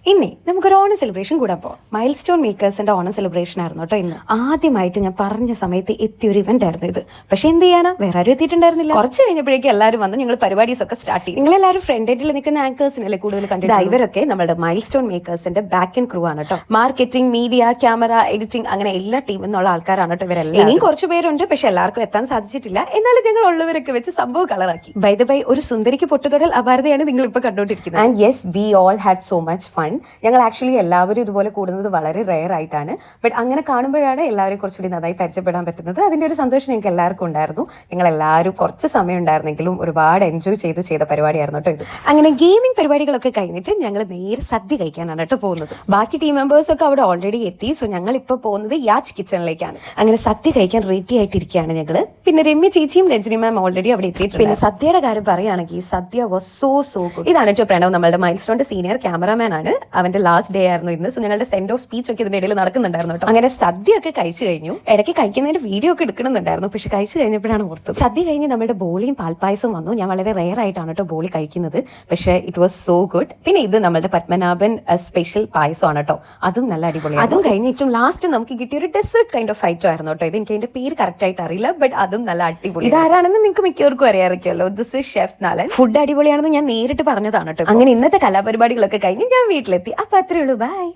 ഇന്നേ നമുക്കൊരു ഓണം സെലിബ്രേഷൻ കൂടാൻ പോവാം. മൈൽ സ്റ്റോൺ മേക്കേഴ്സിന്റെ ഓണം സെലിബ്രേഷൻ ആയിരുന്നു കേട്ടോ ഇന്ന്. ആദ്യമായിട്ട് ഞാൻ പറഞ്ഞ സമയത്ത് എത്തിയൊരു ഇവന്റ് ആയിരുന്നു ഇത്. പക്ഷെ എന്ത് ചെയ്യാനാ, വേറെ ആരും എത്തിയിട്ടുണ്ടായിരുന്നില്ല. കുറച്ച് കഴിഞ്ഞപ്പോഴേക്കും എല്ലാവരും വന്ന് ഞങ്ങൾ പരിപാടീസ് ഒക്കെ സ്റ്റാർട്ട് ചെയ്യും. നിങ്ങളെല്ലാവരും ഫ്രണ്ട് എൻഡിൽ നിൽക്കുന്ന ആങ്കേഴ്സിനല്ലേ കൂടുതൽ കണ്ടത്. ഇവരൊക്കെ നമ്മുടെ മൈൽ സ്റ്റോൺ മേക്കേഴ്സിന്റെ ബാക്ക് ആൻഡ് ക്രൂ ആണ് കേട്ടോ. മാർക്കറ്റിംഗ്, മീഡിയ, ക്യാമറ, എഡിറ്റിംഗ്, അങ്ങനെ എല്ലാ ടീമിൽ നിന്നുള്ള ആൾക്കാരാണ് കേട്ടോ ഇവരെല്ലാം. ഇനിയും കുറച്ച് പേരുണ്ട്, പക്ഷെ എല്ലാവർക്കും എത്താൻ സാധിച്ചിട്ടില്ല. എന്നാലും ഞങ്ങൾ ഉള്ളവരൊക്കെ വെച്ച് സംഭവം കളറാക്കി. ബൈ ദ ബൈ, ഒരു സുന്ദരിക്ക് പൊട്ടുതൊടൽ അപാരതയാണ് നിങ്ങൾ ഇപ്പൊ കണ്ടോണ്ടിരിക്കുന്നത്. And yes, we all had so much fun. ഞങ്ങൾ ആക്ച്വലി എല്ലാവരും ഇതുപോലെ കൂടുന്നത് വളരെ റെയർ ആയിട്ടാണ്. ബട്ട് അങ്ങനെ കാണുമ്പോഴാണ് എല്ലാവരും കുറച്ചുകൂടി നന്നായി പരിചയപ്പെടാൻ പറ്റുന്നത്. അതിന്റെ ഒരു സന്തോഷം ഞങ്ങൾക്ക് എല്ലാവർക്കും ഉണ്ടായിരുന്നു. ഞങ്ങൾ എല്ലാവരും കുറച്ച് സമയം ഉണ്ടായിരുന്നെങ്കിലും ഒരുപാട് എൻജോയ് ചെയ്ത പരിപാടിയായിരുന്നു കേട്ടോ ഇത്. അങ്ങനെ ഗെയിമിംഗ് പരിപാടികളൊക്കെ കഴിഞ്ഞിട്ട് ഞങ്ങൾ നേരെ സദ്യ കഴിക്കാനാണ് കേട്ടോ പോകുന്നത്. ബാക്കി ടീം മെമ്പേഴ്സ് ഒക്കെ അവിടെ ഓൾറെഡി എത്തി. സോ ഞങ്ങൾ ഇപ്പോൾ പോകുന്നത് യാച്ച് കിച്ചണിലേക്കാണ്. അങ്ങനെ സദ്യ കഴിക്കാൻ റെഡി ആയിട്ടിരിക്കുകയാണ് ഞങ്ങള്. പിന്നെ രമ്യ ചേച്ചിയും രജനി മാം ഓൾറെഡി അവിടെ എത്തിയിട്ടുണ്ട്. പിന്നെ സദ്യയുടെ കാര്യം പറയുകയാണെങ്കിൽ സദ്യ വാസ് സോ ഗുഡ്. ഇതാണ് കേട്ടോ പ്രണവ്, നമ്മുടെ മൈൽ സ്റ്റോണിന്റെ സീനിയർ ക്യാമറാമാൻ ആണ്. അവന്റെ ലാസ്റ്റ് ഡേ ആയിരുന്നു ഇന്ന്. സോ ഞങ്ങളുടെ സെൻഡ് ഓഫ് സ്പീച്ച് ഒക്കെ ഇതിന്റെ ഇടയിൽ നടക്കുന്നുണ്ടായിരുന്നു കേട്ടോ. അങ്ങനെ സദ്യ ഒക്കെ കഴിച്ചു കഴിഞ്ഞു. ഇടയ്ക്ക് കഴിക്കുന്നതിന്റെ വീഡിയോ ഒക്കെ എടുക്കണമെന്നുണ്ടായിരുന്നു, പക്ഷെ കഴിച്ചു കഴിഞ്ഞപ്പോഴാണ് ഓർത്തത്. സദ്യ കഴിഞ്ഞ് നമ്മുടെ ബോളിയും പാൽപ്പായസവും വന്നു. ഞാൻ വളരെ റെയർ ആയിട്ടാണ് കേട്ടോ ബോളി കഴിക്കുന്നത്, പക്ഷെ ഇറ്റ് വാസ് സോ ഗുഡ്. പിന്നെ ഇത് നമ്മുടെ പത്മനാഭൻ സ്പെഷ്യൽ പായസമാണ് കേട്ടോ, അതും നല്ല അടിപൊളിയാണ്. അതും കഴിഞ്ഞിട്ടും ലാസ്റ്റ് നമുക്ക് കിട്ടിയ ഒരു ഡെസേർട്ട് കൈൻഡ് ഓഫ് ഐറ്റം ആയിരുന്നു കേട്ടോ ഇത്. എനിക്ക് അതിന്റെ പേര് കറക്റ്റ് ആയിട്ട് അറിയില്ല, ബട്ട് അതും നല്ല അടിപൊളി. ഇതാരാണെന്ന് നിങ്ങൾക്ക് മിക്കവർക്കും അറിയാറിക്കുമല്ലോ. This is chef Nalan. Food അടിപൊളിയാണെന്ന് ഞാൻ നേരിട്ട് പറഞ്ഞതാണ് കേട്ടോ. അങ്ങനെ ഇന്നത്തെ കലാപരിപാടികളൊക്കെ കഴിഞ്ഞ് ഞാൻ വീട്ടിലെത്തി. അപ്പൊ അത്രേ ഉള്ളൂ. ബൈ.